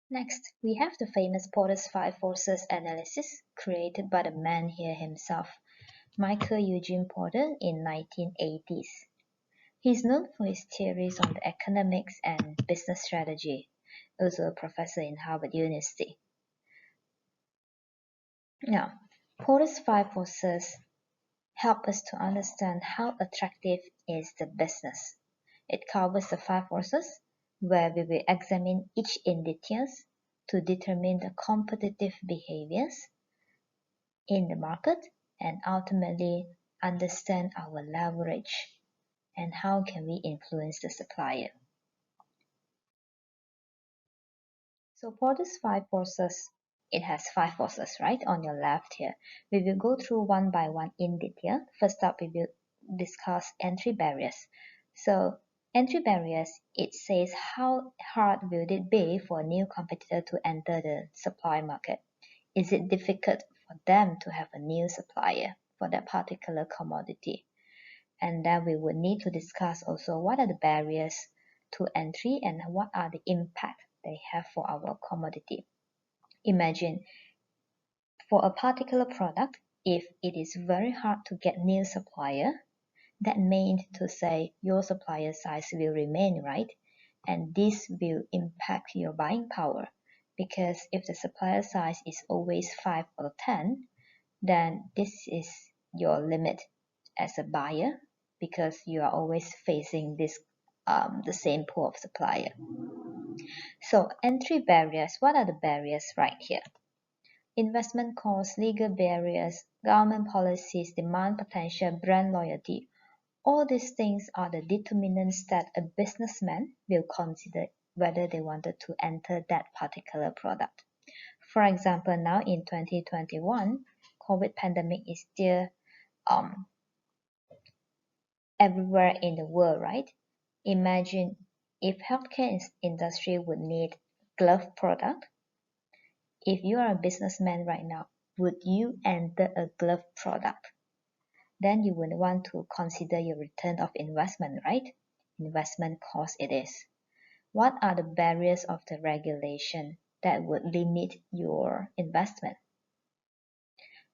Next, we have the famous Porter's Five Forces analysis created by the man here himself, Michael Eugene Porter in 1980s. He's known for his theories on the economics and business strategy, also a professor in Harvard University. Now, Porter's Five Forces help us to understand how attractive is the business. It covers the five forces, where we will examine each in details to determine the competitive behaviors in the market and ultimately understand our leverage and how can we influence the supplier. So Porter's five forces, it has five forces, right, on your left here. We will go through one by one in detail. First up, we will discuss entry barriers. So entry barriers, it says how hard will it be for a new competitor to enter the supply market? Is it difficult for them to have a new supplier for that particular commodity? And then we would need to discuss also what are the barriers to entry and what are the impact they have for our commodity. Imagine for a particular product, if it is very hard to get new supplier, that means to say your supplier size will remain, right? And this will impact your buying power, because if the supplier size is always 5 or 10, then this is your limit as a buyer, because you are always facing this the same pool of supplier. So entry barriers, what are the barriers right here? Investment costs, legal barriers, government policies, demand potential, brand loyalty. All these things are the determinants that a businessman will consider whether they wanted to enter that particular product. For example, now in 2021, COVID pandemic is still everywhere in the world, right? Imagine if healthcare industry would need glove product. If you are a businessman right now, would you enter a glove product? Then you would want to consider your return of investment, right? Investment cost it is. What are the barriers of the regulation that would limit your investment?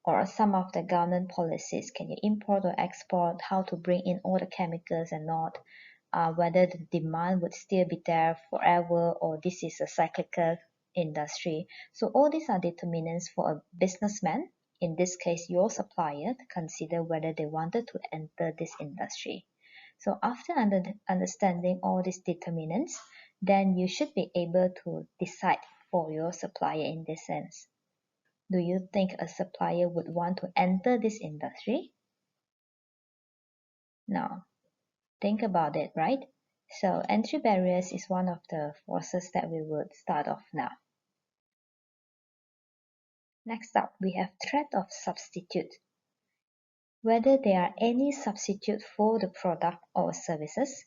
Or some of the government policies, can you import or export, how to bring in all the chemicals and not, whether the demand would still be there forever or this is a cyclical industry. So all these are determinants for a businessman, in this case your supplier, to consider whether they wanted to enter this industry. So after understanding all these determinants, then you should be able to decide for your supplier in this sense. Do you think a supplier would want to enter this industry? No. Think about it, right? So entry barriers is one of the forces that we would start off now. Next up, we have threat of substitute. Whether there are any substitute for the product or services,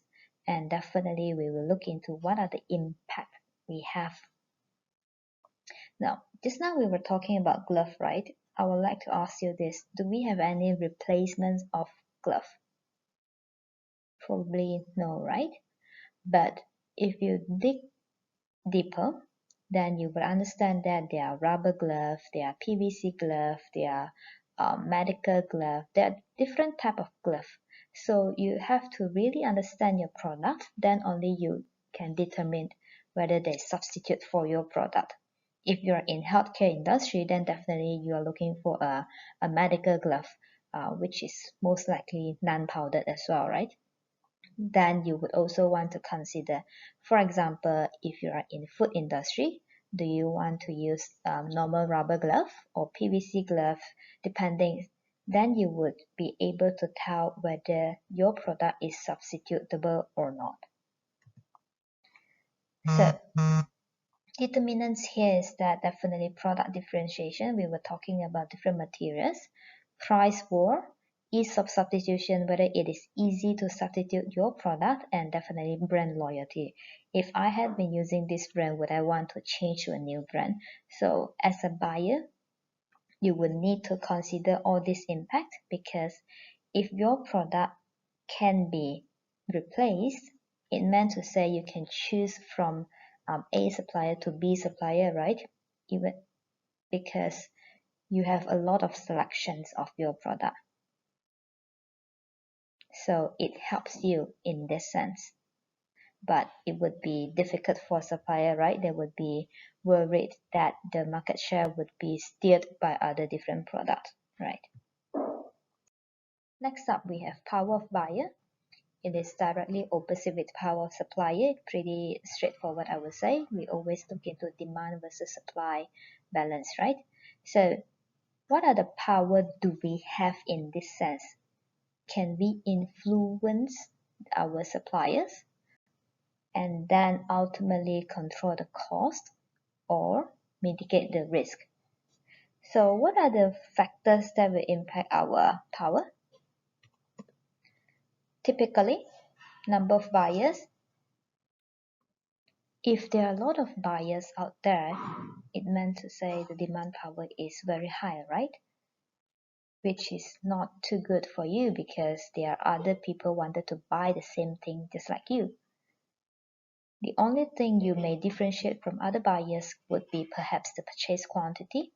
and definitely we will look into what are the impact we have. Now, just now we were talking about glove, right? I would like to ask you this. Do we have any replacements of glove? Probably no, right? But if you dig deeper, then you will understand that there are rubber gloves, there are PVC gloves, there are medical gloves, there are different type of gloves. So you have to really understand your product, then only you can determine whether they substitute for your product. If you're in healthcare industry, then definitely you are looking for a medical glove, which is most likely non-powdered as well, right? Then you would also want to consider, for example, if you are in food industry, do you want to use normal rubber glove or PVC glove, depending, then you would be able to tell whether your product is substitutable or not. So determinants here is that definitely product differentiation, we were talking about different materials, price war, ease of substitution, whether it is easy to substitute your product, and definitely brand loyalty. If I had been using this brand, would I want to change to a new brand? So as a buyer, you would need to consider all this impact, because if your product can be replaced, it meant to say you can choose from A supplier to B supplier, right? Even because you have a lot of selections of your product. So it helps you in this sense. But it would be difficult for supplier, right? They would be worried that the market share would be steered by other different products, right? Next up, we have power of buyer. It is directly opposite with power of supplier. Pretty straightforward, I would say. We always look into demand versus supply balance, right? So what are the power do we have in this sense? Can we influence our suppliers and then ultimately control the cost or mitigate the risk? So what are the factors that will impact our power? Typically, number of buyers. If there are a lot of buyers out there, it meant to say the demand power is very high, right? Which is not too good for you because there are other people wanted to buy the same thing just like you. The only thing you may differentiate from other buyers would be perhaps the purchase quantity.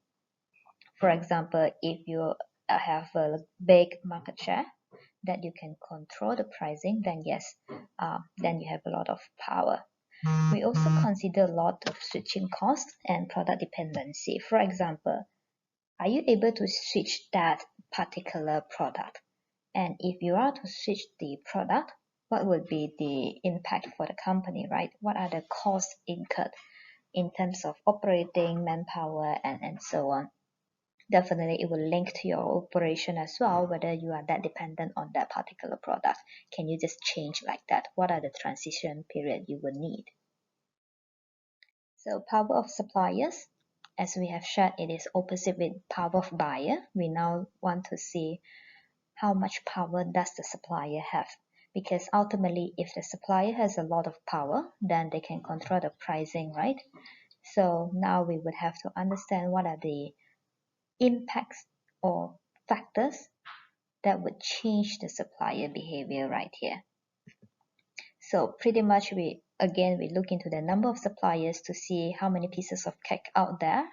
For example, if you have a big market share that you can control the pricing, then yes, then you have a lot of power. We also consider a lot of switching costs and product dependency. For example, are you able to switch that particular product? And if you are to switch the product, what would be the impact for the company, right? What are the costs incurred in terms of operating, manpower, and so on? Definitely, it will link to your operation as well, whether you are that dependent on that particular product. Can you just change like that? What are the transition period you will need? So power of suppliers, as we have shared, it is opposite with power of buyer. We now want to see how much power does the supplier have, because ultimately if the supplier has a lot of power, then they can control the pricing, right? So now we would have to understand what are the impacts or factors that would change the supplier behavior right here. So pretty much we look into the number of suppliers to see how many pieces of cake out there,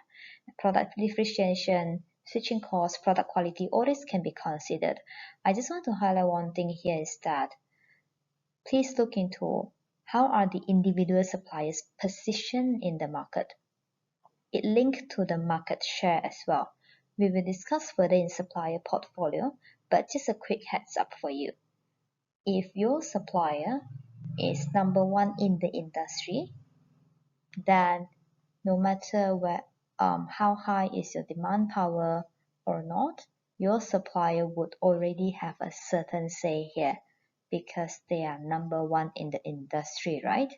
product differentiation, switching costs, product quality, all this can be considered. I just want to highlight one thing here is that please look into how are the individual suppliers positioned in the market. It linked to the market share as well. We will discuss further in supplier portfolio, but just a quick heads up for you. If your supplier is number one in the industry, then no matter how high is your demand power or not, your supplier would already have a certain say here because they are number one in the industry, right?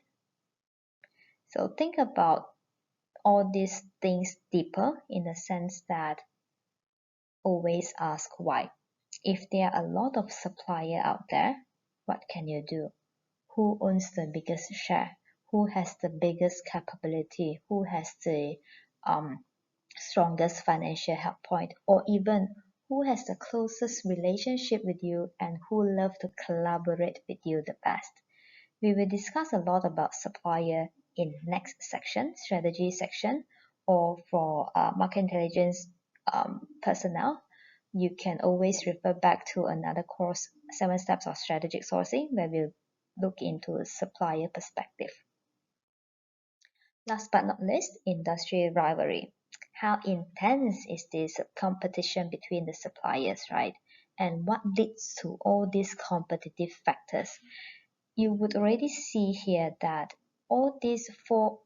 So think about all these things deeper in the sense that always ask why. If there are a lot of supplier out there, what can you do? Who owns the biggest share? Who has the biggest capability? Who has the strongest financial help point? Or even who has the closest relationship with you and who love to collaborate with you the best? We will discuss a lot about supplier in next section, strategy section, or for market intelligence personnel. You can always refer back to another course, 7 Steps of Strategic Sourcing, where we'll look into a supplier perspective. Last but not least, industry rivalry. How intense is this competition between the suppliers, right? And what leads to all these competitive factors? You would already see here that all these four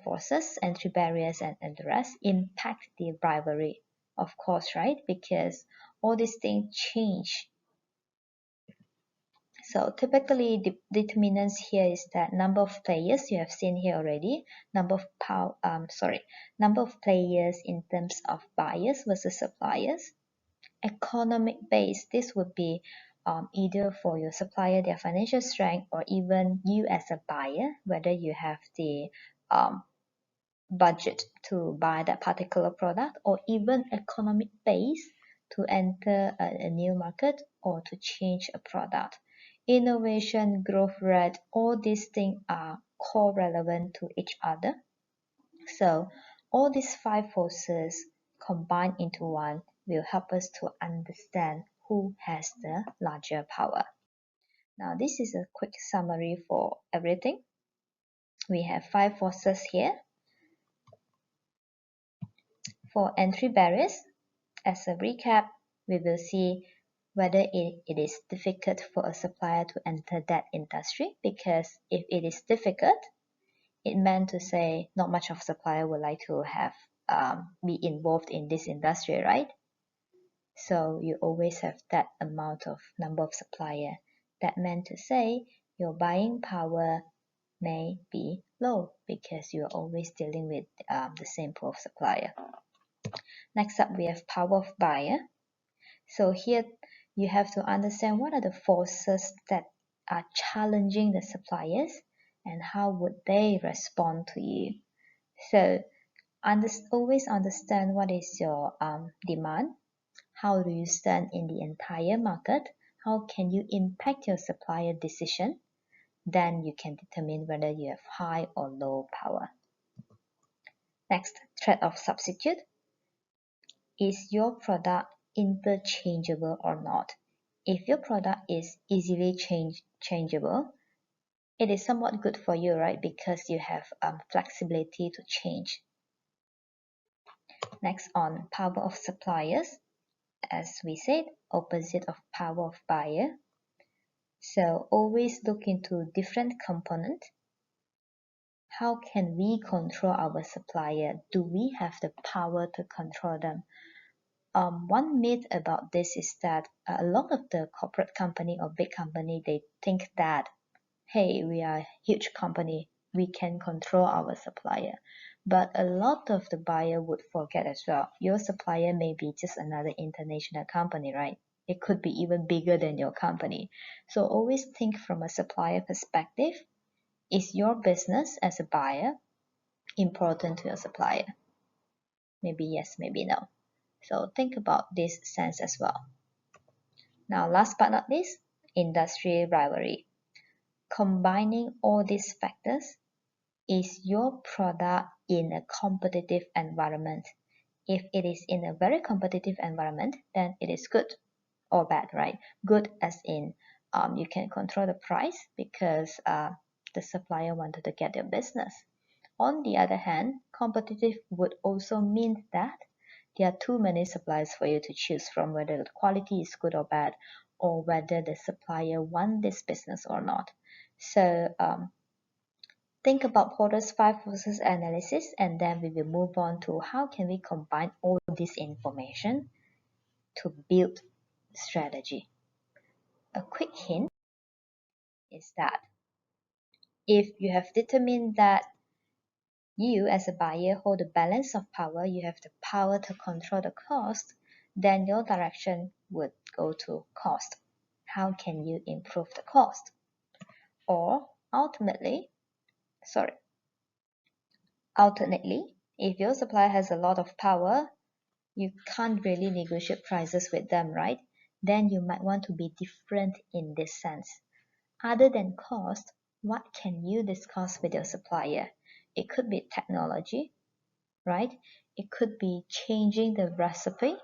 forces, entry barriers and the rest, impact the rivalry, of course, right? Because all these things change. So typically the determinants here is that number of players you have seen here already, number of players in terms of buyers versus suppliers. Economic base, this would be either for your supplier, their financial strength, or even you as a buyer, whether you have the budget to buy that particular product, or even economic base to enter a new market or to change a product. innovation, growth rate, all these things are correlevant to each other. So all these five forces combined into one will help us to understand who has the larger power. Now this is a quick summary for everything. We have five forces here. For entry barriers, as a recap, we will see whether it is difficult for a supplier to enter that industry, because if it is difficult, it meant to say not much of supplier would like to have be involved in this industry, right? So you always have that amount of number of supplier. That meant to say your buying power may be low because you're always dealing with the same pool of supplier. Next up, we have power of buyer. So here you have to understand what are the forces that are challenging the suppliers and how would they respond to you. So always understand what is your demand, how do you stand in the entire market, how can you impact your supplier decision, then you can determine whether you have high or low power. Next, threat of substitute. Is your product interchangeable or not? If your product is easily changeable, it is somewhat good for you, right? Because you have flexibility to change. Next, on power of suppliers, as we said, opposite of power of buyer. So always look into different components. How can we control our supplier? Do we have the power to control them? One myth about this is that a lot of the corporate company or big company, they think that, hey, we are a huge company, we can control our supplier. But a lot of the buyer would forget as well. Your supplier may be just another international company, right? It could be even bigger than your company. So always think from a supplier perspective. Is your business as a buyer important to your supplier? Maybe yes, maybe no. So think about this sense as well. Now, last but not least, industry rivalry. Combining all these factors, is your product in a competitive environment? If it is in a very competitive environment, then it is good or bad, right? Good as in you can control the price because the supplier wanted to get your business. On the other hand, competitive would also mean that there are too many suppliers for you to choose from, whether the quality is good or bad, or whether the supplier wants this business or not. So think about Porter's five forces analysis, and then we will move on to how can we combine all this information to build strategy. A quick hint is that if you have determined that you as a buyer hold the balance of power, you have the power to control the cost, then your direction would go to cost. How can you improve the cost? Or alternately, if your supplier has a lot of power, you can't really negotiate prices with them, right? Then you might want to be different in this sense. Other than cost, what can you discuss with your supplier? It could be technology, right? It could be changing the recipe.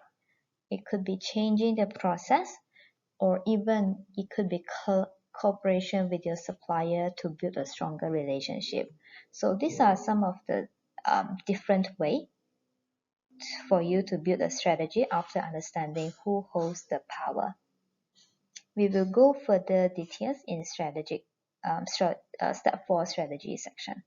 It could be changing the process, or even it could be cooperation with your supplier to build a stronger relationship. So these are some of the different ways for you to build a strategy after understanding who holds the power. We will go further details in step 4 strategy section.